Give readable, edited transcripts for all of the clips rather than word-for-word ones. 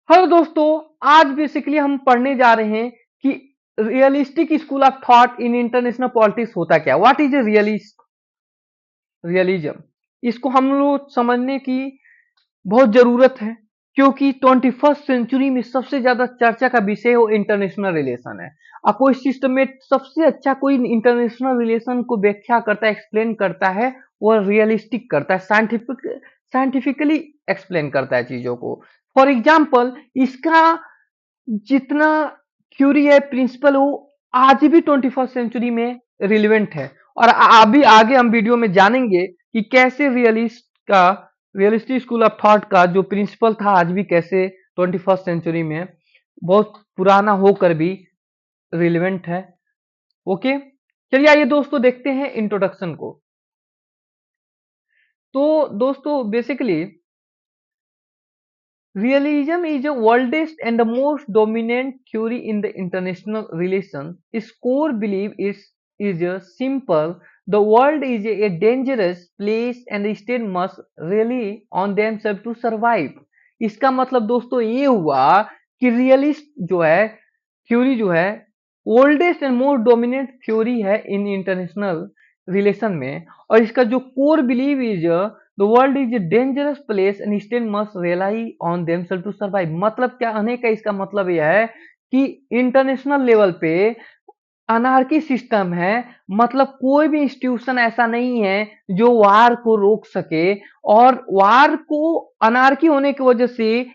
Hello दोस्तों, आज basically हम पढ़ने जा रहे हैं कि realistic school of thought in international politics होता क्या। What is a realism. इसको हम लोग समझने की बहुत जरूरत है, क्योंकि 21st सेंचुरी में सबसे ज्यादा चर्चा का विषय वो इंटरनेशनल रिलेशन है। अब कोई सिस्टम में सबसे अच्छा कोई इंटरनेशनल रिलेशन को व्याख्या करता है, एक्सप्लेन करता है, वो रियलिस्टिक करता है, साइंटिफिकली एक्सप्लेन करता है चीजों को। फॉर एग्जाम्पल, इसका जितना थ्योरी है, प्रिंसिपल, वो आज भी 21st सेंचुरी में रिलेवेंट है। और अभी आगे हम वीडियो में जानेंगे कि कैसे रियलिस्टिक स्कूल ऑफ थॉट का जो प्रिंसिपल था आज भी कैसे 21st सेंचुरी में बहुत पुराना होकर भी रिलेवेंट है। ओके, चलिए आइए दोस्तों देखते हैं इंट्रोडक्शन को। तो दोस्तों basically realism is the oldest and the most dominant theory in the international relations. Its core belief is a simple: the world is a dangerous place and the state must rely on themselves to survive. इसका मतलब दोस्तों ये हुआ कि realist जो है theory जो है oldest and most dominant theory है इन इंटरनेशनल रिलेशन में। और इसका जो core believe is the world is a dangerous place and state must rely on themself to survive. मतलब क्या कहने का इसका मतलब यह है कि इंटरनेशनल लेवल पे अनार्की सिस्टम है। मतलब कोई भी इंस्टीट्यूशन ऐसा नहीं है जो वार को रोक सके। और वार को अनार्की होने की वजह से,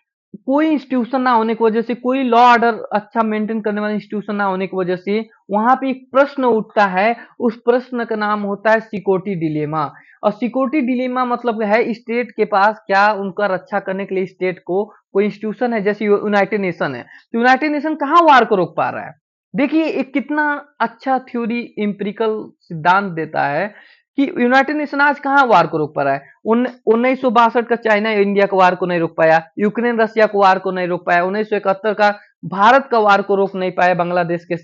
कोई इंस्टीट्यूशन ना होने की वजह से, कोई लॉ ऑर्डर अच्छा मेंटेन करने वाला इंस्टीट्यूशन ना होने की वजह से वहां पे एक प्रश्न उठता है। उस प्रश्न का नाम होता है सिक्योरिटी डिलेमा। और सिक्योरिटी डिलेमा मतलब है स्टेट के पास क्या उनका रक्षा करने के लिए स्टेट को कोई इंस्टीट्यूशन है, जैसे यूनाइटेड नेशन है, तो यूनाइटेड नेशन कहाँ वार को रोक पा रहा है। देखिए एक कितना अच्छा थ्योरी इम्पिरिकल सिद्धांत देता है कि यूनाइटेड नेशन आज कहाँ वार को रोक पा रहा है। 1962 का चाइना इंडिया को वार को नहीं रोक पाया, यूक्रेन रशिया को वार को नहीं रोक पाया, 1971 का भारत का वार को रोक नहीं पाया, बांग्लादेश के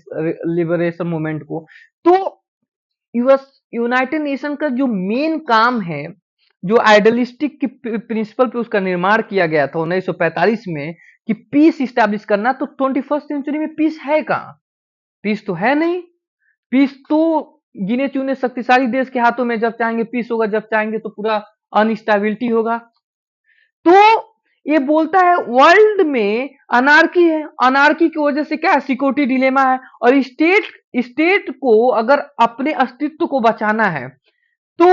लिबरेशन मूवमेंट को। तो यूएस यूनाइटेड नेशन का जो मेन काम है, जो आइडियलिस्टिक की प्रिंसिपल पे उसका निर्माण किया गया था 1945 में, कि पीस स्टैब्लिश करना, तो 21st सेंचुरी में पीस है कहाँ। पीस तो है नहीं। पीस तो गिने चुने शक्तिशाली देश के हाथों में, जब चाहेंगे पीस होगा, जब चाहेंगे तो पूरा अनस्टेबिलिटी होगा। तो ये बोलता है वर्ल्ड में अनार्की है, अनार्की की वजह से क्या है, सिक्योरिटी डिलेमा है। और स्टेट को अगर अपने अस्तित्व को बचाना है तो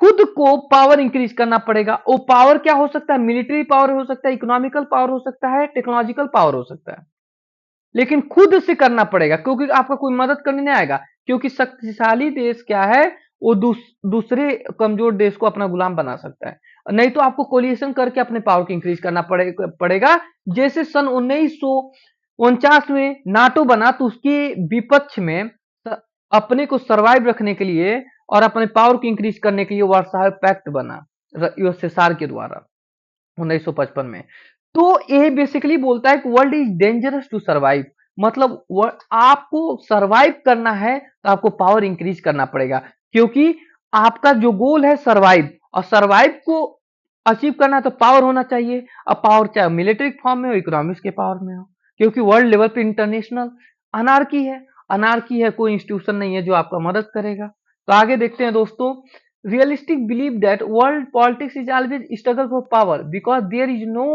खुद को पावर इंक्रीज करना पड़ेगा। वो पावर क्या हो सकता है, मिलिट्री पावर हो सकता है, इकोनॉमिकल पावर हो सकता है, टेक्नोलॉजिकल पावर हो सकता है, लेकिन खुद से करना पड़ेगा, क्योंकि आपका कोई मदद करने नहीं आएगा। क्योंकि शक्तिशाली देश क्या है, वो दूसरे कमजोर देश को अपना गुलाम बना सकता है। नहीं तो आपको कोलिएशन करके अपने पावर को इंक्रीज करना पड़ेगा। जैसे सन 1949 में नाटो बना, तो उसके विपक्ष में अपने को सरवाइव रखने के लिए और अपने पावर को इंक्रीज करने के लिए वर्साय पैक्ट बना यूएसएसआर के द्वारा 1955 में। तो ये बेसिकली बोलता है कि world is dangerous to survive. मतलब आपको सरवाइव करना है तो आपको पावर इंक्रीज करना पड़ेगा, क्योंकि आपका जो गोल है सरवाइव, और सरवाइव को अचीव करना है तो पावर होना चाहिए। अब पावर चाहे मिलिट्री फॉर्म में हो, इकोनॉमिक्स के पावर में हो, क्योंकि वर्ल्ड लेवल पे इंटरनेशनल अनार्की है। अनार्की है, कोई इंस्टीट्यूशन नहीं है जो आपका मदद करेगा। तो आगे देखते हैं दोस्तों। Realistic believe that world politics is always struggle for power because there is no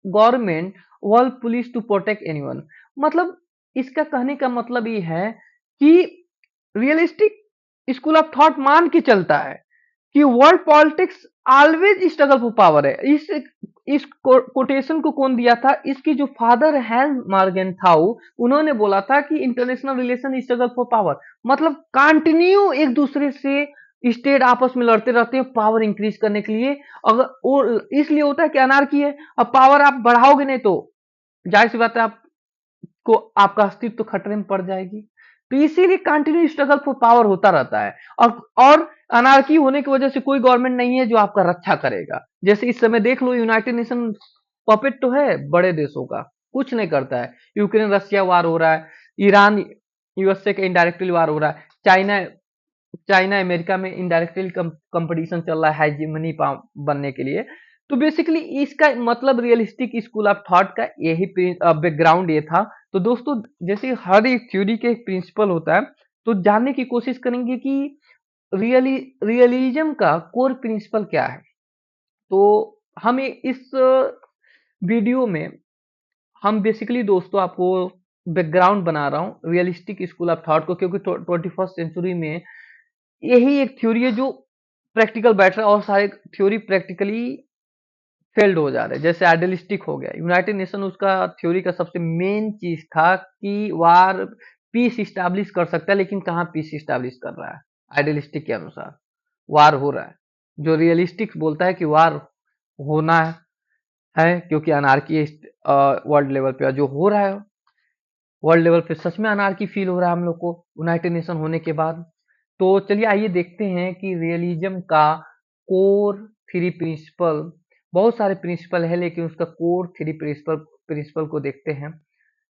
government world police to protect anyone। मतलब इसका कहने का मतलब ये है कि रियलिस्टिक स्कूल ऑफ थॉट मान के चलता है कि world politics always struggle for power है। इस कोटेशन को कौन दिया था, इसकी जो फादर है मार्गन थाउ, उन्होंने बोला था कि international relation struggle for power मतलब कंटिन्यू एक दूसरे से स्टेट आपस में लड़ते रहते हैं पावर इंक्रीज करने के लिए। अगर वो इसलिए होता है कि अनार्की है, अब पावर आप बढ़ाओगे नहीं तो जाहिर सी बात है आपको आपका अस्तित्व तो खतरे में पड़ जाएगी। तो इसीलिए कंटिन्यू स्ट्रगल फॉर पावर होता रहता है। और अनार्की होने की वजह से कोई गवर्नमेंट नहीं है जो आपका रक्षा करेगा। जैसे इस समय देख लो, यूनाइटेड नेशन पपेट तो है बड़े देशों का, कुछ नहीं करता है। यूक्रेन रशिया वार हो रहा है, ईरान यूएसए का इनडायरेक्टली वार हो रहा है, चाइना चाइना अमेरिका में इनडायरेक्टली कंपटीशन चल रहा है हेजेमनी बनने के लिए। तो बेसिकली इसका मतलब रियलिस्टिक स्कूल ऑफ थॉट का यही बैकग्राउंड ये था। तो दोस्तों जैसे हर एक थ्योरी के एक प्रिंसिपल होता है, तो जानने की कोशिश करेंगे कि रियली रियलिज्म का कोर प्रिंसिपल क्या है। तो हमें इस वीडियो में हम बेसिकली दोस्तों आपको बैकग्राउंड बना रहा हूँ रियलिस्टिक स्कूल ऑफ थॉट को, क्योंकि 21st सेंचुरी में यही एक थ्योरी है जो प्रैक्टिकल बैठ रहा है और सारे थ्योरी प्रैक्टिकली फेल्ड हो जा रहे हैं। जैसे आइडियलिस्टिक हो गया, यूनाइटेड नेशन उसका थ्योरी का सबसे मेन चीज था कि वार पीस इस्टेब्लिश कर सकता है, लेकिन कहाँ पीस इस्टेब्लिश कर रहा है। आइडियलिस्टिक के अनुसार वार हो रहा है, जो रियलिस्टिक बोलता है कि वार होना है क्योंकि अनार्की वर्ल्ड लेवल पे जो हो रहा है, वर्ल्ड लेवल पे सच में अनार्की फील हो रहा है हम लोग को यूनाइटेड नेशन होने के बाद। तो चलिए आइए देखते हैं कि रियलिज्म का कोर थ्री प्रिंसिपल, बहुत सारे प्रिंसिपल है लेकिन उसका कोर थ्री प्रिंसिपल प्रिंसिपल को देखते हैं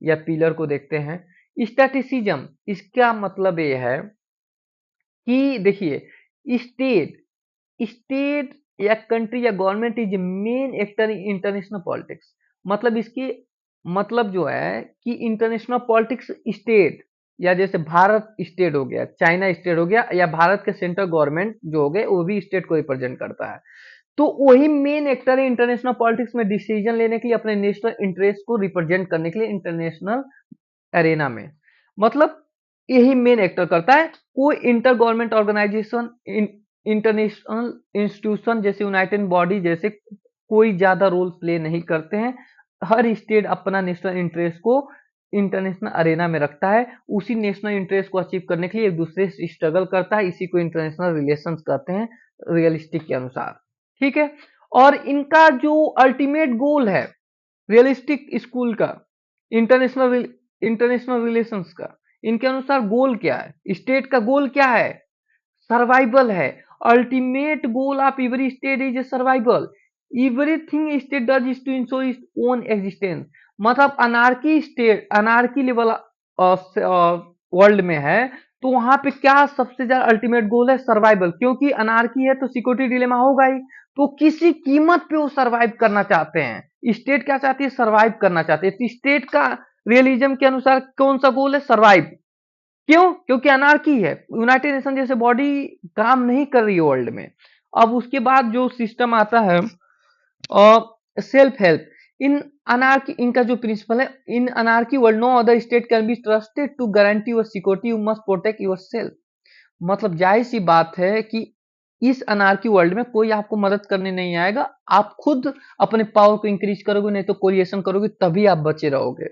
या पिलर को देखते हैं। स्टैटिसिज्म, इसका मतलब ये है कि देखिए स्टेट स्टेट या कंट्री या government is main actor in international politics. मतलब इसकी मतलब जो है कि इंटरनेशनल पॉलिटिक्स स्टेट, या जैसे भारत स्टेट हो गया, चाइना स्टेट हो गया, या भारत के सेंट्रल गवर्नमेंट जो हो गए वो भी स्टेट को रिप्रेजेंट करता है। तो वही मेन एक्टर है इंटरनेशनल पॉलिटिक्स में डिसीजन लेने के लिए, अपने नेशनल इंटरेस्ट को रिप्रेजेंट करने के लिए इंटरनेशनल अरेना में। मतलब यही मेन एक्टर करता है। कोई inter government organisation, international institution जैसे यूनाइटेड बॉडी जैसे कोई ज्यादा रोल प्ले नहीं करते हैं। हर स्टेट अपना नेशनल इंटरेस्ट को इंटरनेशनल अरेना में रखता है, उसी नेशनल इंटरेस्ट को अचीव करने के लिए एक दूसरे से स्ट्रगल करता है। इसी को इंटरनेशनल रिलेशंस कहते हैं रियलिस्टिक के अनुसार। ठीक है। और इनका जो अल्टीमेट गोल है रियलिस्टिक स्कूल का, इंटरनेशनल इंटरनेशनल रिलेशंस का, इनके अनुसार गोल क्या है, स्टेट का गोल क्या है, सर्वाइवल है। Ultimate goal of every state is survival. Everything state does is to ensure its own existence. मतलब anarchy state, anarchy level world में है, तो वहां पे क्या सबसे ज्यादा अल्टीमेट गोल है, सर्वाइवल। क्योंकि अनार्की है तो सिक्योरिटी डिलेमा होगा ही, तो किसी कीमत पे वो सर्वाइव करना चाहते हैं। स्टेट क्या चाहती है, सर्वाइव करना चाहती है। तो स्टेट का रियलिज्म के अनुसार कौन सा गोल है, सर्वाइव। क्यों? क्योंकि अनार्की है, यूनाइटेड नेशन जैसे बॉडी काम नहीं कर रही है वर्ल्ड में। अब उसके बाद जो सिस्टम आता है सेल्फ हेल्प, इन अनार्की, इनका जो प्रिंसिपल है, in anarchy world no other state can be trusted to guarantee your security, you must protect yourself. मतलब जाहिर सी बात है कि इस अनार्की वर्ल्ड में कोई आपको मदद करने नहीं आएगा। आप खुद अपने पावर को इंक्रीज करोगे, नहीं तो कोरिएशन करोगे, तभी आप बचे रहोगे।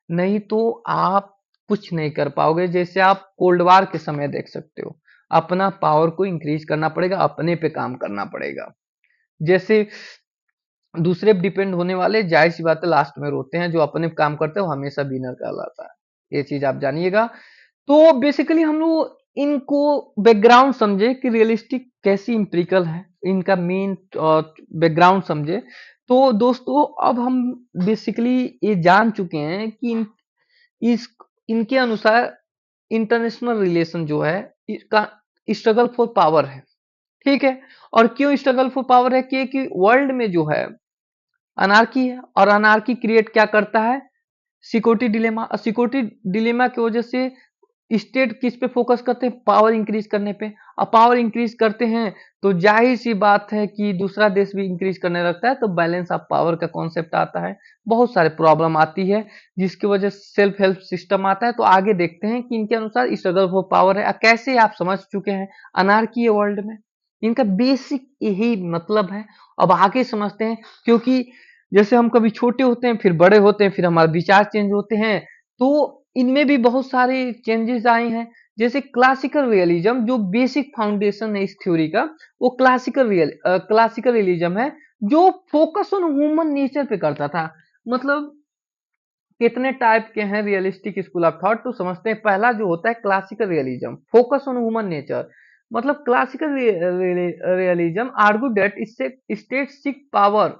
नहीं तो आप कुछ नहीं कर पाओगे। जैसे आप कोल्ड वार के समय देख सकते हो, अपना पावर को इंक्रीज करना पड़ेगा, अपने पे काम करना पड़ेगा। जैसे दूसरे पे डिपेंड होने वाले जाहिर सी बात है लास्ट में रोते हैं, जो अपने पे काम करते हैं वो हमेशा विनर कहलाता है। ये चीज आप जानिएगा। तो बेसिकली हम लोग इनको बैकग्राउंड समझे कि रियलिस्टिक कैसी इम्प्रिकल है, इनका मेन बैकग्राउंड समझे। तो दोस्तों अब हम बेसिकली ये जान चुके हैं कि इस इनके अनुसार इंटरनेशनल रिलेशन जो है इसका स्ट्रगल फॉर पावर है। ठीक है। और क्यों स्ट्रगल फॉर पावर है, कि वर्ल्ड में जो है अनार्की है, और अनार्की क्रिएट क्या करता है, सिक्योरिटी डिलेमा। और सिक्योरिटी डिलेमा की वजह से स्टेट किस पे फोकस करते हैं, पावर इंक्रीज करने पे। अब पावर इंक्रीज करते हैं तो जाहिर सी बात है कि दूसरा देश भी इंक्रीज करने लगता है, तो बैलेंस ऑफ पावर का कॉन्सेप्ट आता है। बहुत सारे प्रॉब्लम आती है जिसकी वजह से सेल्फ हेल्प सिस्टम आता है। तो आगे देखते हैं कि इनके अनुसार स्ट्रगल फॉर पावर है कैसे, आप समझ चुके हैं अनार्की है वर्ल्ड में, इनका बेसिक यही मतलब है। अब आगे समझते हैं, क्योंकि जैसे हम कभी छोटे होते हैं, फिर बड़े होते हैं, फिर हमारे विचार चेंज होते हैं, तो इनमें भी बहुत सारे चेंजेस आए हैं। जैसे क्लासिकल रियलिज्म जो बेसिक फाउंडेशन है इस थ्योरी का, वो क्लासिकल रियलिज्म है जो फोकस ऑन ह्यूमन नेचर पे करता था। मतलब कितने टाइप के हैं रियलिस्टिक स्कूल ऑफ थॉट, तो समझते हैं। पहला जो होता है classical realism, focus on human nature. मतलब classical realism argue that state seek power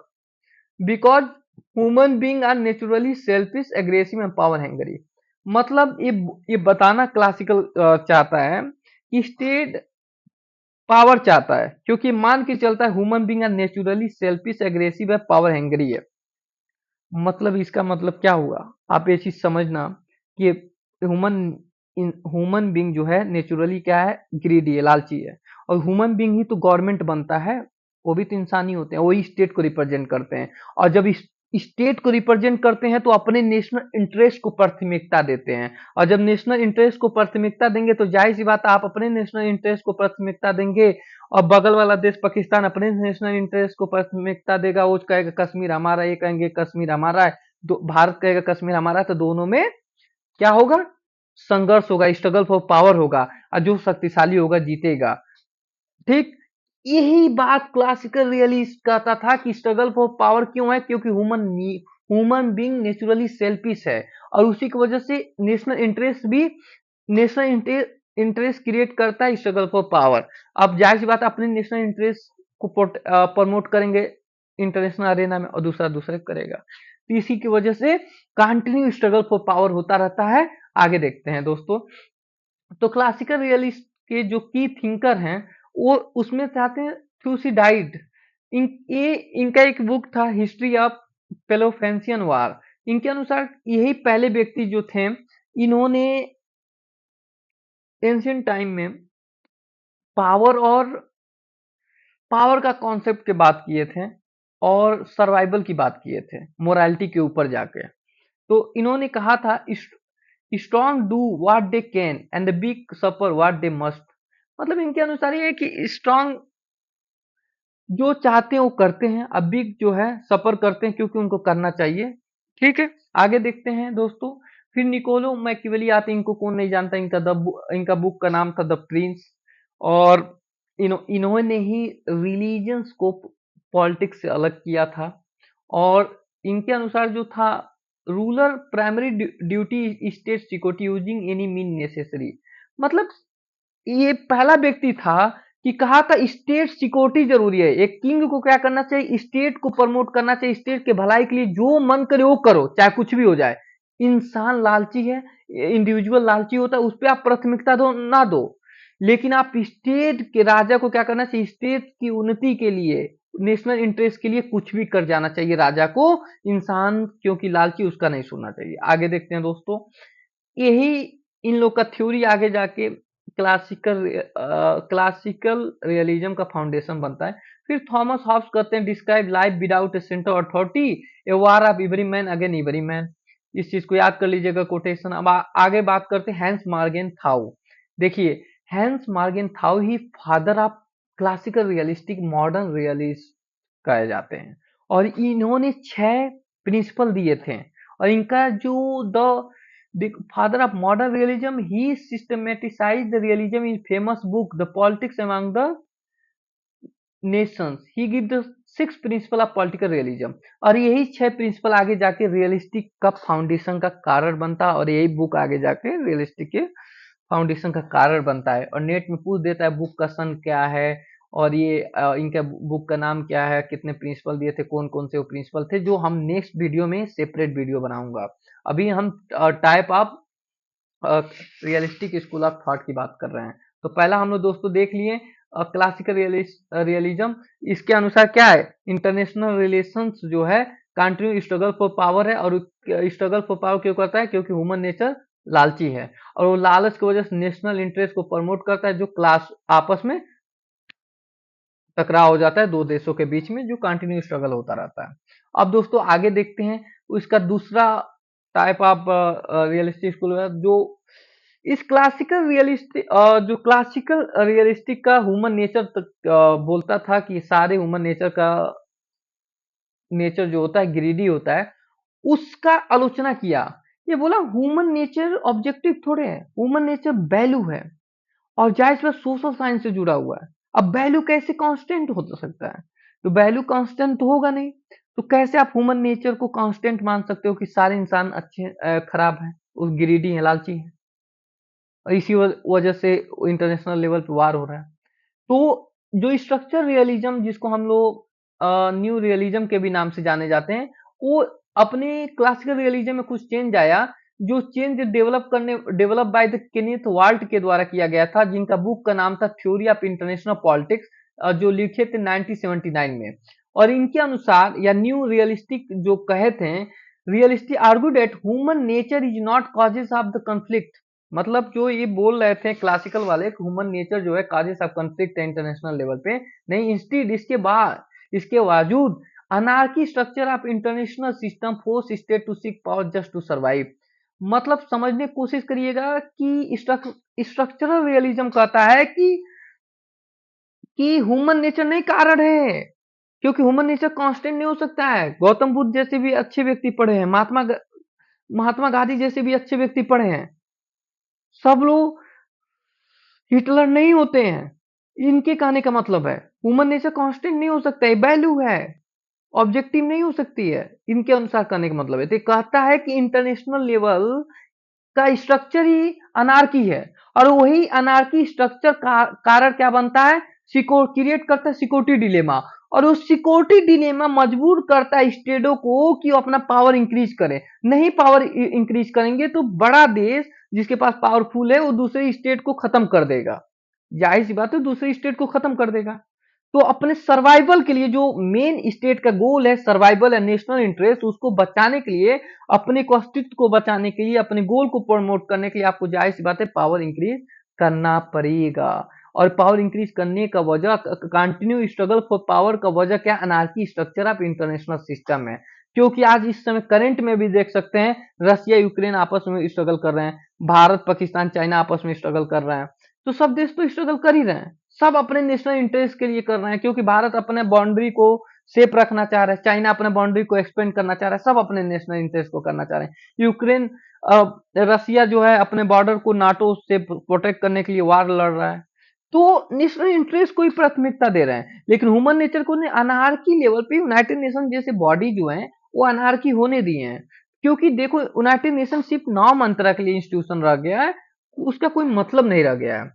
because human being are naturally selfish, aggressive and power hungry. मतलब ये बताना क्लासिकल चाहता है कि स्टेट पावर चाहता है, क्योंकि मान के चलता है human being are naturally selfish, aggressive है, पावर हैंग्री है। मतलब इसका मतलब क्या हुआ, आप ये चीज समझना कि ह्यूमन ह्यूमन बीइंग जो है नेचुरली क्या है, ग्रीडी है, लालची है। और ह्यूमन बीइंग ही तो गवर्नमेंट बनता है, वो भी तो इंसान ही होते हैं, वही स्टेट को रिप्रेजेंट करते हैं। और जब स्टेट को रिप्रेजेंट करते हैं तो अपने नेशनल इंटरेस्ट को प्राथमिकता देते हैं। और जब नेशनल इंटरेस्ट को प्राथमिकता देंगे तो जाहिर सी बात है आप अपने नेशनल इंटरेस्ट को प्राथमिकता देंगे, और बगल वाला देश पाकिस्तान अपने नेशनल इंटरेस्ट को प्राथमिकता देगा, वो कहेगा कश्मीर हमारा, ये कहेंगे कश्मीर हमारा है, भारत कहेगा कश्मीर हमारा है, तो दोनों में क्या होगा, संघर्ष होगा, स्ट्रगल फॉर पावर होगा, और जो शक्तिशाली होगा जीतेगा। ठीक, यही बात क्लासिकल रियलिस्ट कहता था कि स्ट्रगल फॉर पावर क्यों है, क्योंकि ह्यूमन बीइंग नेचुरली सेल्फिश है, और उसी की वजह से नेशनल इंटरेस्ट भी नेशनल इंटरेस्ट क्रिएट करता है स्ट्रगल फॉर पावर। अब जाहिर सी बात है अपने नेशनल इंटरेस्ट को प्रमोट करेंगे इंटरनेशनल अरेना में, और दूसरा दूसरे करेगा, तो इसी की वजह से कंटिन्यू स्ट्रगल फॉर पावर होता रहता है। आगे देखते हैं दोस्तों, तो क्लासिकल रियलिस्ट के जो की थिंकर हैं वो उसमें से आते हैं थ्यूसिडाइड। ये इनका एक बुक था हिस्ट्री ऑफ पेलोफेंसियन वार। इनके अनुसार यही पहले व्यक्ति जो थे, इन्होंने एंशियंट टाइम में पावर और पावर का कॉन्सेप्ट की बात किए थे, और सर्वाइवल की बात किए थे, मोरालिटी के ऊपर जाके। तो इन्होंने कहा था strong do what they can and the weak suffer what they must. मतलब इनके अनुसार ये है कि स्ट्रॉन्ग जो चाहते हैं वो करते हैं, अब वीक जो है सफर करते हैं क्योंकि उनको करना चाहिए। ठीक है, आगे देखते हैं दोस्तों। फिर निकोलो मैकियावेली आते हैं, इनको कौन नहीं जानता, इनका बुक का नाम था द प्रिंस। और इन्होंने ही रिलीजन्स को पॉलिटिक्स से अलग किया था। और इनके अनुसार जो था, ruler primary duty state security using any mean necessary. मतलब ये पहला व्यक्ति था कि कहा था स्टेट सिक्योरिटी जरूरी है। एक किंग को क्या करना चाहिए, स्टेट को प्रमोट करना चाहिए, स्टेट के भलाई के लिए जो मन करे वो करो, चाहे कुछ भी हो जाए। इंसान लालची है, इंडिविजुअल लालची होता है, उस पर आप प्राथमिकता दो ना दो, लेकिन आप स्टेट के राजा को क्या करना चाहिए, स्टेट की उन्नति के लिए, नेशनल इंटरेस्ट के लिए कुछ भी कर जाना चाहिए राजा को। इंसान क्योंकि लालची, उसका नहीं सुनना चाहिए। आगे देखते हैं दोस्तों, यही इन लोग का थ्योरी आगे जाके क्लासिकल रियलिज्म का फाउंडेशन बनता है। फिर थॉमस हॉब्स कहते हैं describe life without A centre authority, A war of every man again every man. इस चीज को याद कर लीजिएगा कोटेशन। अब आगे बात करते हैं हैंस मार्गेन थाउ। देखिए, Hans Morgenthau he father of classical realistic modern realist कहे जाते हैं, और इन्होंने 6 प्रिंसिपल दिए थे। और इनका जो the father of modern realism, he systematized the realism in famous book The Politics Among the Nations. He give the 6 principle of political realism, और यही 6 प्रिंसिपल आगे जाके रियलिस्टिक का फाउंडेशन का कारण बनता है, और यही बुक आगे जाके रियलिस्टिक के फाउंडेशन का कारण बनता है। और नेट में पूछ देता है बुक का सन क्या है, और ये इनका बुक का नाम क्या है, कितने प्रिंसिपल दिए थे, कौन कौन से वो प्रिंसिपल थे, जो हम नेक्स्ट वीडियो में सेपरेट वीडियो बनाऊंगा। अभी हम type of realistic school of thought की बात कर रहे हैं। तो पहला हम लोग दोस्तों देख लिए क्लासिकल रियलिज्म। इसके अनुसार क्या है, इंटरनेशनल रिलेशंस जो है कंटिन्यू स्ट्रगल फॉर पावर है, और स्ट्रगल फॉर पावर क्यों करता है, क्योंकि ह्यूमन नेचर लालची है, और वो लालच की वजह से नेशनल इंटरेस्ट को प्रमोट करता है, जो क्लास आपस में टकराव हो जाता है दो देशों के बीच में, जो कंटिन्यू स्ट्रगल होता रहता है। अब दोस्तों आगे देखते हैं उसका दूसरा टाइप ऑफ रियलिस्टिक स्कूल है, जो इस क्लासिकल रियलिस्टिक जो क्लासिकल रियलिस्टिक का ह्यूमन नेचर तक बोलता था कि सारे ह्यूमन नेचर का नेचर जो होता है ग्रीडी होता है, उसका आलोचना किया। ये बोला ह्यूमन नेचर ऑब्जेक्टिव थोड़े है, ह्यूमन नेचर वैल्यू है, और जाहिर सी बात सोशल साइंस से जुड़ा हुआ है। अब वैल्यू कैसे कांस्टेंट हो सकता है, तो वैल्यू कांस्टेंट तो होगा नहीं, तो कैसे आप ह्यूमन नेचर को कांस्टेंट मान सकते हो कि सारे इंसान अच्छे खराब हैं, उस ग्रीडी है, लालची है, और इसी वजह से इंटरनेशनल लेवल पे वार हो रहा है। तो जो स्ट्रक्चर रियलिज्म जिसको हम लोग न्यू रियलिज्म के भी नाम से जाने जाते हैं, वो अपने क्लासिकल रियलिज्म में कुछ चेंज आया जो change develop by the Kenneth Waltz के द्वारा किया गया था, जिनका बुक का नाम था थ्योरी ऑफ इंटरनेशनल पॉलिटिक्स, जो लिखे थे 1979 में। और इनके अनुसार या न्यू रियलिस्टिक जो कहे थे, realistic argue that human nature is not causes of the conflict. मतलब जो ये बोल रहे थे क्लासिकल वाले, ह्यूमन नेचर जो है कॉजेस ऑफ कॉन्फ्लिक्ट है इंटरनेशनल लेवल पे, नहीं, इंस्टीड इसके बावजूद anarchy structure of international system force state to seek power just to survive. मतलब समझने की कोशिश करिएगा कि स्ट्रक्चरल रियलिज्म कहता है कि ह्यूमन नेचर नहीं कारण है, क्योंकि ह्यूमन नेचर कांस्टेंट नहीं हो सकता है। गौतम बुद्ध जैसे भी अच्छे व्यक्ति पढ़े हैं, महात्मा गांधी जैसे भी अच्छे व्यक्ति पढ़े हैं, सब लोग हिटलर नहीं होते हैं। इनके कहने का मतलब है ह्यूमन नेचर कांस्टेंट नहीं हो सकता है, वैल्यू है, ऑब्जेक्टिव नहीं हो सकती है। इनके अनुसार कहने का मतलब है, तो कहता है कि इंटरनेशनल लेवल का स्ट्रक्चर ही अनार्की है, और वही अनार्की स्ट्रक्चर कारण क्या बनता है, क्रिएट करता है सिक्योरिटी डिलेमा, और उस सिक्योरिटी डिलेमा मजबूर करता है स्टेटों को कि वो अपना पावर इंक्रीज करे। नहीं पावर इंक्रीज करेंगे तो बड़ा देश जिसके पास पावरफुल है वो दूसरे स्टेट को खत्म कर देगा, जाहिर सी बात है दूसरे स्टेट को खत्म कर देगा। तो अपने सर्वाइवल के लिए जो मेन स्टेट का गोल है सर्वाइवल एंड नेशनल इंटरेस्ट, उसको बचाने के लिए, अपने को अस्तित्व को बचाने के लिए, अपने गोल को प्रमोट करने के लिए आपको जाहिर सी बात है पावर इंक्रीज करना पड़ेगा। और पावर इंक्रीज करने का वजह, कंटिन्यू स्ट्रगल फॉर पावर का वजह क्या, anarchy structure of international system है। क्योंकि आज इस समय करंट में भी देख सकते हैं रसिया यूक्रेन आपस में स्ट्रगल कर रहे हैं, भारत पाकिस्तान चाइना आपस में स्ट्रगल कर रहे हैं, तो सब देश तो स्ट्रगल कर ही रहे हैं, सब अपने नेशनल इंटरेस्ट के लिए कर रहे हैं। क्योंकि भारत अपने बाउंड्री को सेफ रखना चाह रहा है, चाइना अपने बाउंड्री को एक्सपेंड करना चाह रहा है, सब अपने नेशनल इंटरेस्ट को करना चाह रहे हैं। यूक्रेन रसिया जो है अपने बॉर्डर को नाटो से प्रोटेक्ट करने के लिए वार लड़ रहा है। तो नेशनल इंटरेस्ट को ही प्राथमिकता दे रहे हैं, लेकिन ह्यूमन नेचर को अनार्की लेवल पे यूनाइटेड नेशन जैसे बॉडी जो है वो अनार्की होने दिए हैं। क्योंकि देखो यूनाइटेड नेशन सिर्फ नाम अंतरा के लिए इंस्टीट्यूशन रह गया है, उसका कोई मतलब नहीं रह गया है।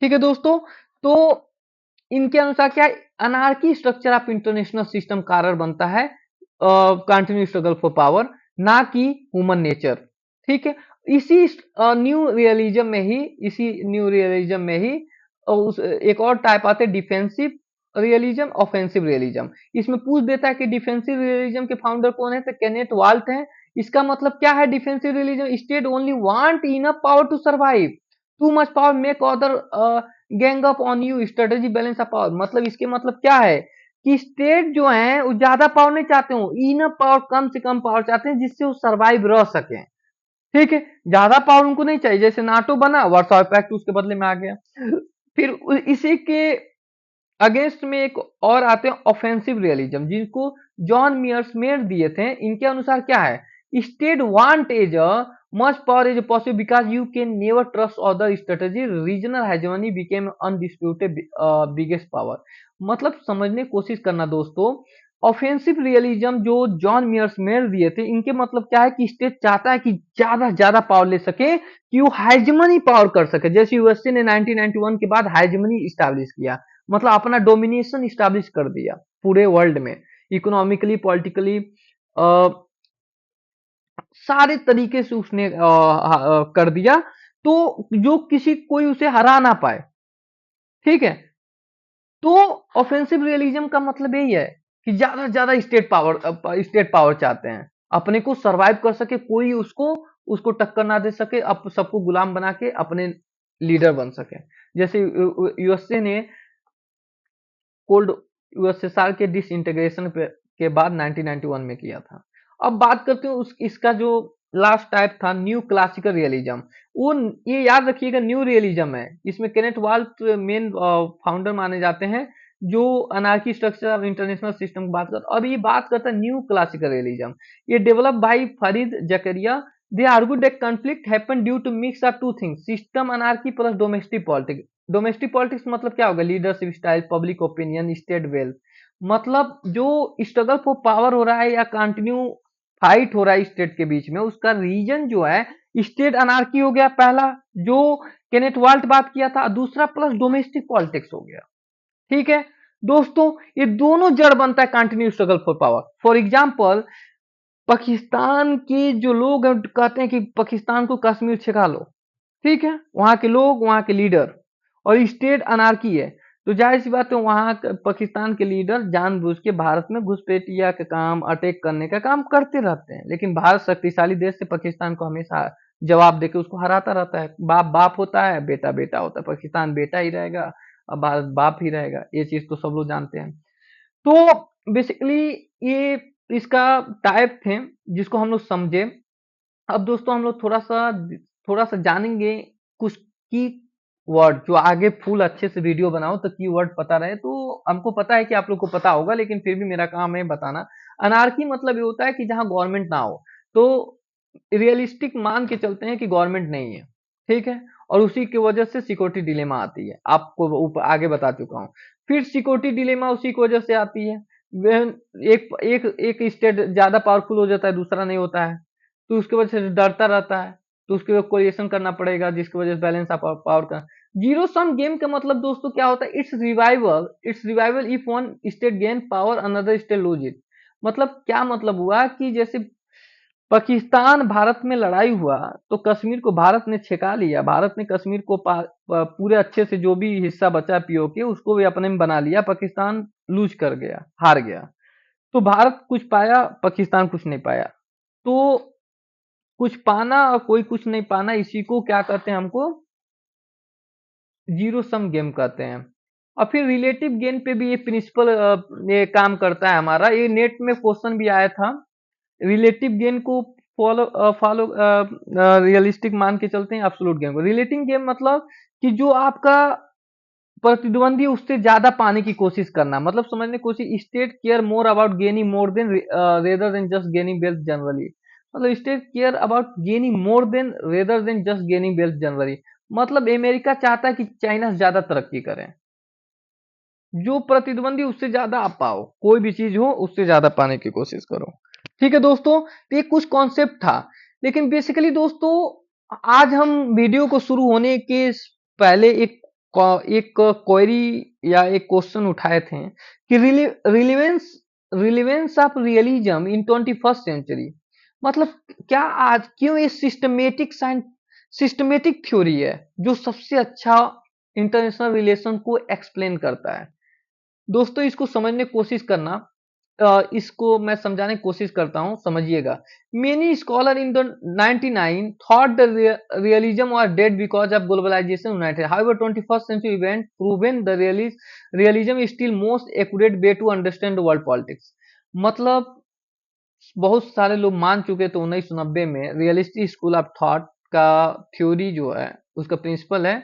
ठीक है दोस्तों, तो इनके अनुसार क्या, anarchy structure of international system कारण बनता है कंटिन्यू स्ट्रगल फॉर पावर, ना कि ह्यूमन नेचर। ठीक है, इसी न्यू रियलिज्म में ही एक और टाइप आते हैं डिफेंसिव रियलिज्म, ऑफेंसिव रियलिज्म। इसमें पूछ देता है कि डिफेंसिव रियलिज्म के फाउंडर कौन है, तो केनेथ वाल्ट है। इसका मतलब क्या है, defensive realism, state only want enough power to survive, too much power make other gang up on you, strategy balance of power. मतलब इसके मतलब क्या है कि स्टेट जो है वो ज्यादा पावर नहीं चाहते हो, इनफ पावर, कम से कम पावर चाहते हैं जिससे वो सर्वाइव रह सके। ठीक है, ज्यादा पावर उनको नहीं चाहिए, जैसे नाटो बना, वर्साई पैक्ट उसके बदले में आ गया। फिर इसी के अगेंस्ट में एक और आते हैं ऑफेंसिव रियलिज्म, जिनको जॉन मियर्समेयर दिए थे। इनके अनुसार क्या है, state want as a much power as possible because you can never trust other strategy, regional hegemony became undisputed biggest power. मतलब समझने की कोशिश करना दोस्तों, ऑफेंसिव रियलिज्म जो जॉन मियर्समेयर दिए थे, इनके मतलब क्या है कि स्टेट चाहता है कि ज्यादा ज्यादा पावर ले सके, कि वो हाइजमनी पावर कर सके। जैसे यूएसए ने 1991 के बाद हाइजमनी स्टैब्लिश किया, मतलब अपना डोमिनेशन स्टैब्लिश कर दिया पूरे वर्ल्ड में, इकोनॉमिकली, पॉलिटिकली, सारे तरीके से उसने कर दिया, तो जो किसी कोई उसे हरा ना पाए। ठीक है, तो ऑफेंसिव रियलिज्म का मतलब यही है कि ज्यादा से ज्यादा स्टेट पावर चाहते हैं, अपने को सरवाइव कर सके, कोई उसको उसको टक्कर ना दे सके, अब सबको गुलाम बना के अपने लीडर बन सके। जैसे यूएसए ने कोल्ड यूएसएसआर के डिसइंटीग्रेशन के बाद 1991 में किया था। अब बात करते हैं इसका जो लास्ट टाइप था न्यू क्लासिकल रियलिज्म। वो ये याद रखिएगा न्यू रियलिज्म है, इसमें केनेथ वाल्ट मेन फाउंडर माने जाते हैं, जो anarchy structure of international system की बात करता है। अब ये बात करता है न्यू क्लासिकल रियलिज्म, ये develop by Fareed Zakaria. They argue that conflict happen due to mix of two things, system anarchy plus domestic politics. Domestic politics मतलब क्या होगा, leadership style, public opinion, state wealth. मतलब जो स्ट्रगल फॉर पावर हो रहा है या कंटिन्यू फाइट हो रहा है स्टेट के बीच में, उसका रीजन जो है स्टेट अनार्की हो गया पहला, जो केनेथ वाल्ट बात किया था, दूसरा प्लस डोमेस्टिक पॉलिटिक्स हो गया। ठीक है दोस्तों, ये दोनों जड़ बनता है continue struggle for power. For example Pakistan के जो लोग हैं कहते हैं कि पाकिस्तान को कश्मीर छिका लो, ठीक है, वहां के लोग, वहां के लीडर, और स्टेट अनार्की है। तो जाहिर सी बात है वहां पाकिस्तान के लीडर जानबूझ के भारत में घुसपैठिया का काम, अटैक करने का काम करते रहते हैं, लेकिन भारत शक्तिशाली देश से पाकिस्तान को हमेशा जवाब देके उसको हराता रहता है। बाप बाप होता है, बेटा बेटा होता है, पाकिस्तान बेटा ही रहेगा और भारत बाप ही रहेगा, ये चीज तो सब लोग जानते हैं। तो बेसिकली ये इसका टाइप थे जिसको हम लोग समझे। अब दोस्तों हम लोग थोड़ा सा जानेंगे कुछ की वर्ड, जो आगे फुल अच्छे से वीडियो बनाओ तो की वर्ड पता रहे। तो हमको पता है कि आप लोग को पता होगा, लेकिन फिर भी मेरा काम है बताना। अनार्की मतलब ये होता है कि जहां गवर्नमेंट ना हो, तो रियलिस्टिक मान के चलते हैं कि गवर्नमेंट नहीं है, ठीक है, और उसी की वजह से सिक्योरिटी डिलेमा आती है, आपको ऊपर आगे बता चुका हूँ। फिर सिक्योरिटी डिलेमा उसी की वजह से आती है, when एक एक एक स्टेट ज्यादा पावरफुल हो जाता है, दूसरा नहीं होता है, तो उसकी वजह से डरता रहता है, तो उसके लिए कोलिशन करना पड़ेगा, जिसकी वजह से बैलेंस ऑफ पावर का। जीरो सम गेम का मतलब दोस्तों क्या होता है? It's revival if one state gain power another state lose it. मतलब क्या मतलब हुआ कि जैसे पाकिस्तान भारत में लड़ाई हुआ तो कश्मीर को भारत ने छेका लिया, भारत ने कश्मीर को पूरे अच्छे से जो भी हिस्सा बचा पीओके उसको भी अपने में बना लिया, पाकिस्तान लूज कर गया, हार गया। तो भारत कुछ पाया, पाकिस्तान कुछ नहीं पाया। तो कुछ पाना और कोई कुछ नहीं पाना, इसी को क्या कहते हैं? हमको जीरो सम गेम कहते हैं। और फिर रिलेटिव गेन पे भी ये प्रिंसिपल ये काम करता है हमारा। ये नेट में क्वेश्चन भी आया था, रिलेटिव गेन को फॉलो रियलिस्टिक मान के चलते हैं एब्सोल्यूट गेन को। रिलेटिव गेन मतलब कि जो आपका प्रतिद्वंदी उससे ज्यादा पाने की कोशिश करना, मतलब समझने की कोशिश। State care more about gaining more than rather than just gaining wealth generally. मतलब state care about gaining more than rather than just gaining wealth generally. मतलब अमेरिका चाहता है कि चाइना से ज्यादा तरक्की करें, जो प्रतिद्वंदी उससे ज्यादा आप पाओ, कोई भी चीज हो उससे ज्यादा पाने की कोशिश करो। ठीक है दोस्तों, तो ये कुछ कॉन्सेप्ट था। लेकिन बेसिकली दोस्तों आज हम वीडियो को शुरू होने के पहले एक क्वेरी या एक क्वेश्चन उठाए थे कि relevance relevance of realism in 21st century. मतलब क्या आज क्यों ये सिस्टमेटिक थ्योरी है जो सबसे अच्छा इंटरनेशनल रिलेशन को एक्सप्लेन करता है। दोस्तों इसको समझने की कोशिश करना, इसको मैं समझाने की कोशिश करता हूं, समझिएगा। Many scholar in the 99 thought the realism are dead because of globalization united, however 21st century event proven the realism is still most accurate way to understand world politics. मतलब बहुत सारे लोग मान चुके थे 1990 में रियलिस्टिक स्कूल ऑफ थॉट का theory जो है, उसका प्रिंसिपल है,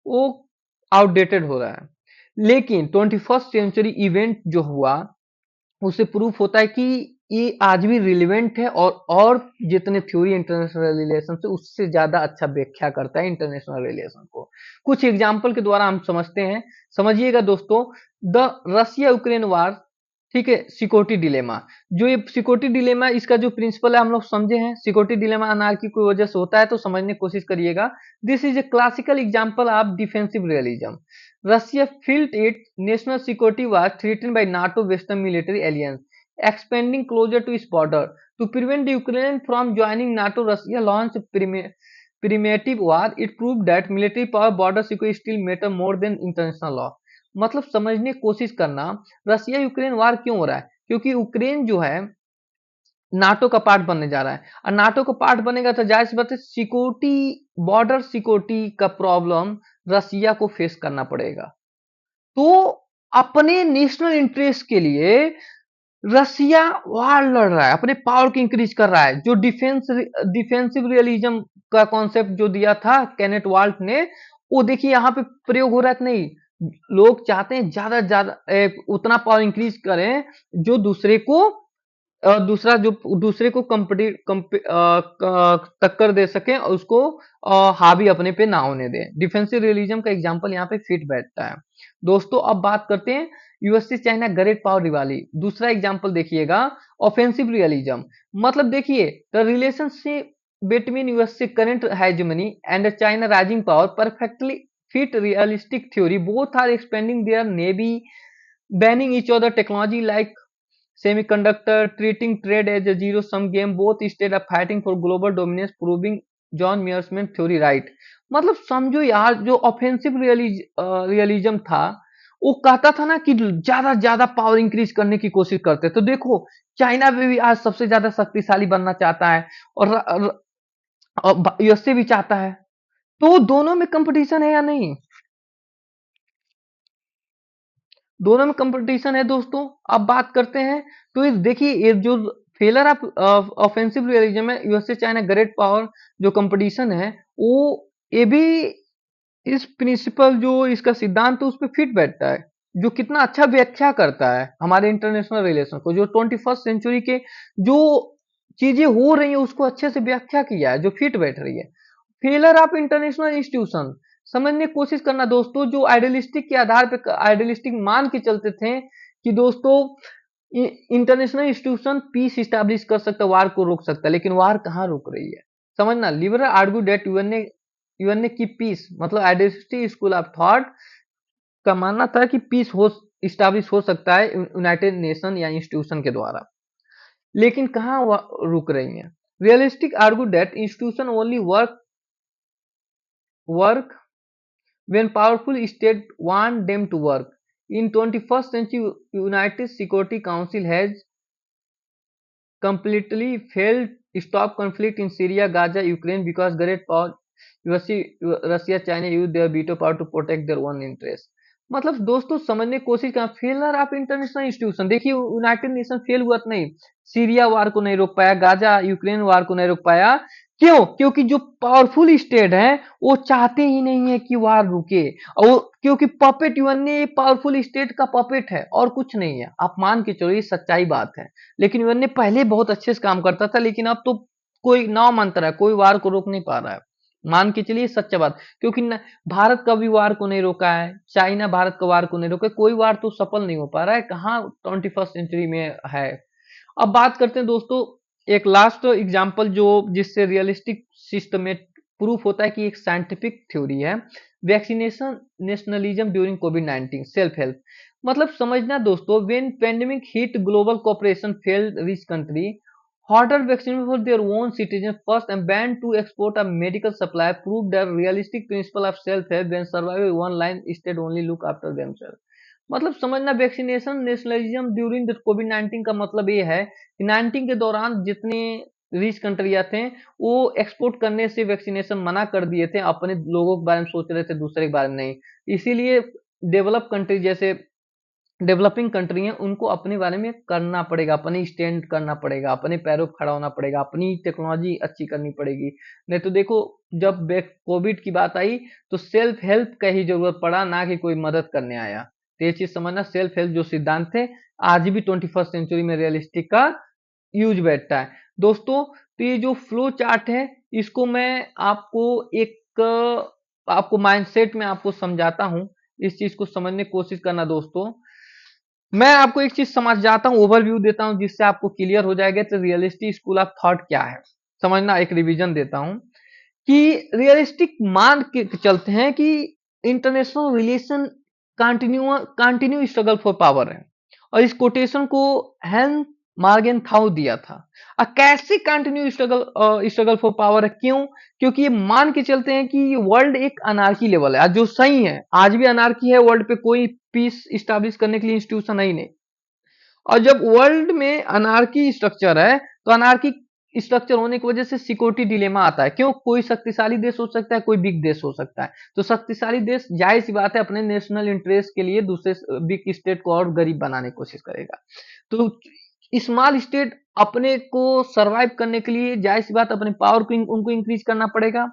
वो आउटडेटेड हो रहा है। लेकिन 21st सेंचुरी इवेंट जो हुआ उससे प्रूफ होता है कि ये आज भी रिलेवेंट है, और जितने थ्योरी इंटरनेशनल रिलेशन से उससे ज्यादा अच्छा व्याख्या करता है इंटरनेशनल रिलेशन को। कुछ एग्जांपल के द्वारा हम समझते हैं, समझिएगा दोस्तों। द रशिया यूक्रेन वार, ठीक है, सिक्योरिटी डिलेमा। जो ये सिक्योरिटी डिलेमा, इसका जो प्रिंसिपल है हम लोग समझे हैं, सिक्योरिटी डिलेमा अनार्की की वजह से होता है, तो समझने की कोशिश करिएगा। This is a classical example of defensive realism. Russia felt its national security was threatened by NATO Western military alliance, expanding closer to its border. To prevent Ukraine from joining NATO, Russia launched primitive war. It proved that military power border security still matter more than international law. मतलब समझने की कोशिश करना, Russia Ukraine वार क्यों हो रहा है? क्योंकि यूक्रेन जो है नाटो का पार्ट बनने जा रहा है, और नाटो का पार्ट बनेगा तो जाहिर सी बात है सिक्योरिटी, बॉर्डर सिक्योरिटी का प्रॉब्लम रसिया को फेस करना पड़ेगा। तो अपने नेशनल इंटरेस्ट के लिए रसिया वार लड़ रहा है, अपने पावर को इंक्रीज कर रहा है। जो डिफेंसिव रियलिज्म का कॉन्सेप्ट जो दिया था केनेट वाल्ट ने, वो देखिए यहाँ पे प्रयोग हो रहा है कि नहीं। लोग चाहते हैं ज्यादा ज्यादा उतना पावर इंक्रीज करें जो दूसरे को टक्कर दे सके और उसको हावी अपने पे ना होने दे। डिफेंसिव रियलिज्म का एग्जांपल यहाँ पे फिट बैठता है। दोस्तों अब बात करते हैं यूएसए चाइना ग्रेट पावर रिवाली। दूसरा एग्जांपल देखिएगा, ऑफेंसिव रियलिज्म। मतलब देखिए the relationship between USA current hegemony and China rising power perfectly fit realistic theory. Both are expanding their navy, banning each other technology like semiconductor, treating trade as a zero sum game, both states are fighting for global dominance, proving John Mearsheimer theory right. मतलब समझो यार, जो offensive realism था, वो कहता था ना कि ज्यादा से ज्यादा पावर इंक्रीज करने की कोशिश करते। तो देखो, चाइना भी आज सबसे ज्यादा शक्तिशाली बनना चाहता है, और यूएसए भी चाहता है। तो दोनों में कंपटीशन है या नहीं? दोनों में कंपटीशन है दोस्तों। अब बात करते हैं, तो इस देखिए, ये जो फेलर ऑफ ऑफेंसिव रियलिज्म है, यूएसए चाइना ग्रेट पावर जो कंपटीशन है, वो ये भी इस प्रिंसिपल, जो इसका सिद्धांत है, उस पर फिट बैठता है, जो कितना अच्छा व्याख्या करता है हमारे इंटरनेशनल रिलेशन को, जो 21st सेंचुरी के जो चीजें हो रही है उसको अच्छे से व्याख्या किया है, जो फिट बैठ रही है। फेलर ऑफ इंटरनेशनल इंस्टीट्यूशन, समझने की कोशिश करना दोस्तों, जो आइडियलिस्टिक के आधार पे, आइडियलिस्टिक मान के चलते थे कि दोस्तों इंटरनेशनल इंस्टीट्यूशन पीस स्टैब्लिश कर सकता है, वार को रोक सकता है, लेकिन वार कहाँ रुक रही है? समझना, लिबरल आर्ग्यू डेट यूएनए की पीस, मतलब आइडियलिस्टिक स्कूल ऑफ थॉट का मानना था कि पीस हो स्टैब्लिश हो सकता है यूनाइटेड नेशन या इंस्टीट्यूशन के द्वारा, लेकिन कहाँ रुक रही है? Realistic argue that institution only work when powerful states want them to work. In 21st century, United Security Council has completely failed to stop conflict in Syria, Gaza, Ukraine because great power Russia, China use their veto power to protect their own interests. मतलब दोस्तों, समझने की कोशिश करें, failure of international institution, देखिए United nation fail हुआ तो नहीं, सीरिया वार को नहीं रोक पाया, गाजा यूक्रेन वार को नहीं रोक पाया। क्यों? क्योंकि जो पावरफुल स्टेट है वो चाहते ही नहीं है कि वार रुके, और क्योंकि पपेट यूएनए पावरफुल स्टेट का पपेट है और कुछ नहीं है। आप मान के चलो, ये सच्चाई बात है। लेकिन यूएनए पहले बहुत अच्छे से काम करता था, लेकिन अब तो कोई नाव मंत्र है, कोई वार को रोक नहीं पा रहा है। मान के चलिए सच्चा बात, क्योंकि भारत का भी वार को नहीं रोका है, चाइना भारत का वार को नहीं रोका, कोई वार तो सफल नहीं हो पा रहा है, कहाँ 21st सेंचुरी में है। अब बात करते हैं दोस्तों, एक लास्ट एग्जांपल जो जिससे रियलिस्टिक सिस्टम में प्रूफ होता है कि एक साइंटिफिक थ्योरी है, वैक्सीनेशन नेशनलिज्म ड्यूरिंग कोविड-19, सेल्फ हेल्प। मतलब समझना दोस्तों, when pandemic hit global cooperation failed rich country order vaccine for their own citizens first and banned to export a medical supply, proved the realistic principle of self-help when survival one line state only look after themselves। मतलब समझना, vaccination nationalism during the कोविड-19 का मतलब ये है कि 19 के दौरान जितने रिच कंट्रियां थे, वो एक्सपोर्ट करने से वैक्सीनेशन मना कर दिए थे, अपने लोगों के बारे में सोच रहे थे, दूसरे के बारे में नहीं। इसीलिए डेवलप कंट्री, जैसे डेवलपिंग कंट्री है, उनको अपने बारे में करना पड़ेगा, अपने स्टैंड करना पड़ेगा, अपने पैरों पर खड़ा होना पड़ेगा, अपनी टेक्नोलॉजी अच्छी करनी पड़ेगी। नहीं तो देखो, जब कोविड की बात आई तो सेल्फ हेल्प का ही जरूरत पड़ा, ना कि कोई मदद करने आया। तो ये चीज समझना, सेल्फ हेल्प जो सिद्धांत थे, आज भी 21st सेंचुरी में रियलिस्टिक का यूज बैठता है दोस्तों। तो ये जो फ्लो चार्ट है, इसको मैं आपको एक आपको माइंडसेट में आपको समझाता हूँ। इस चीज को समझने की कोशिश करना दोस्तों। मैं आपको एक चीज समझ जाता हूँ, ओवरव्यू देता हूँ, जिससे आपको क्लियर हो जाएगा कि रियलिस्टिक स्कूल ऑफ थॉट क्या है। समझना, एक रिवीजन देता हूँ कि रियलिस्टिक मान के चलते हैं कि international relation continue struggle for power है, और इस कोटेशन को हेन मार्गेन थाउ दिया था। कैसे कंटिन्यू स्ट्रगल फॉर पावर है? क्यों? क्योंकि ये मान के चलते हैं कि वर्ल्ड एक अनार्की लेवल है, आज जो सही है, आज भी अनार्की है वर्ल्ड पे, कोई पीस स्टैब्लिश करने के लिए इंस्टीट्यूशन है ही नहीं। और जब वर्ल्ड में अनार्की स्ट्रक्चर है, तो अनार्की स्ट्रक्चर होने की वजह से सिक्योरिटी डिलेमा आता है। क्यों? कोई शक्तिशाली देश हो सकता है, कोई बिग देश हो सकता है। तो शक्तिशाली देश जाहिर सी बात है अपने नेशनल इंटरेस्ट के लिए दूसरे बिग स्टेट को और गरीब बनाने की कोशिश करेगा। तो स्मॉल स्टेट अपने को सरवाइव करने के लिए जाहिर सी बात अपने पावर को उनको इंक्रीज करना पड़ेगा,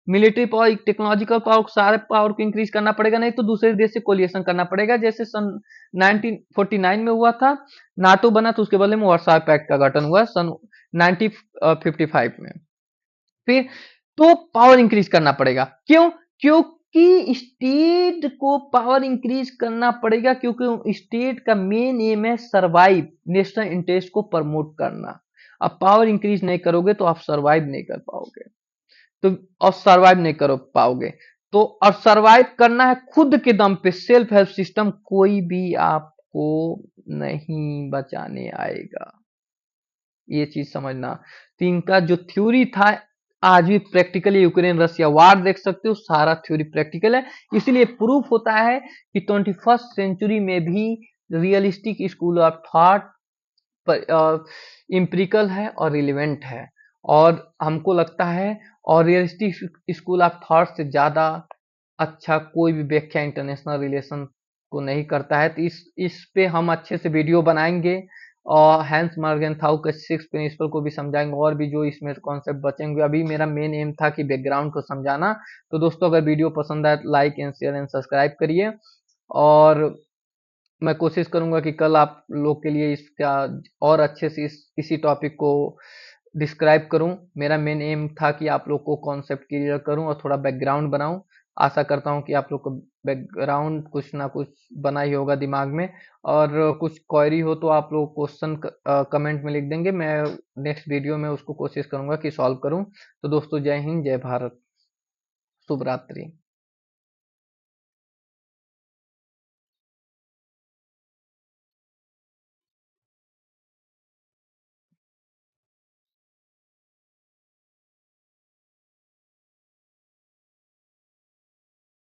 मिलिट्री पावर, टेक्नोलॉजिकल पावर, सारे पावर को इंक्रीज करना पड़ेगा, नहीं तो दूसरे देश से कोलिएशन करना पड़ेगा। जैसे सन 1949 में हुआ था, नाटो बना, तो उसके बदले में वर्साई पैक्ट का गठन हुआ सन 1955 में। फिर तो पावर इंक्रीज करना पड़ेगा। क्यों? क्योंकि स्टेट को पावर इंक्रीज करना पड़ेगा, क्योंकि स्टेट का मेन एम है सरवाइव, नेशनल इंटरेस्ट को प्रमोट करना। अब पावर इंक्रीज नहीं करोगे तो आप सरवाइव नहीं कर पाओगे, तो और सरवाइव नहीं कर पाओगे। तो और सरवाइव करना है खुद के दम पे, सेल्फ हेल्प सिस्टम कोई भी आप को नहीं बचाने आएगा, ये चीज समझना। तो इनका जो थ्योरी था, आज भी प्रैक्टिकली यूक्रेन रसिया वार देख सकते हो, सारा थ्योरी प्रैक्टिकल है। इसीलिए प्रूफ होता है कि 21st सेंचुरी में भी realistic school of thought empirical है और रिलेवेंट है। और हमको लगता है और रियलिस्टिक स्कूल ऑफ थॉट से ज्यादा अच्छा कोई भी व्याख्या इंटरनेशनल रिलेशन को नहीं करता है। तो इस पे हम अच्छे से वीडियो बनाएंगे और हैंस मॉर्गेनथाउ के 6 प्रिंसिपल को भी समझाएंगे, और भी जो इसमें कॉन्सेप्ट बचेंगे। अभी मेरा मेन एम था कि बैकग्राउंड को समझाना। तो दोस्तों, अगर वीडियो पसंद आए तो like and share and subscribe करिए, और मैं कोशिश करूंगा कि कल आप लोग के लिए इसका और अच्छे से इसी टॉपिक को डिस्क्राइब करूं। मेरा मेन एम था कि आप लोग को कॉन्सेप्ट क्लियर करूं और थोड़ा बैकग्राउंड बनाऊं। आशा करता हूं कि आप लोग को बैकग्राउंड कुछ ना कुछ बना ही होगा दिमाग में। और कुछ क्वेरी हो तो आप लोग क्वेश्चन कमेंट में लिख देंगे, मैं नेक्स्ट वीडियो में उसको कोशिश करूंगा कि सॉल्व करूं। तो दोस्तों, जय हिंद, जय भारत, शुभ रात्रि।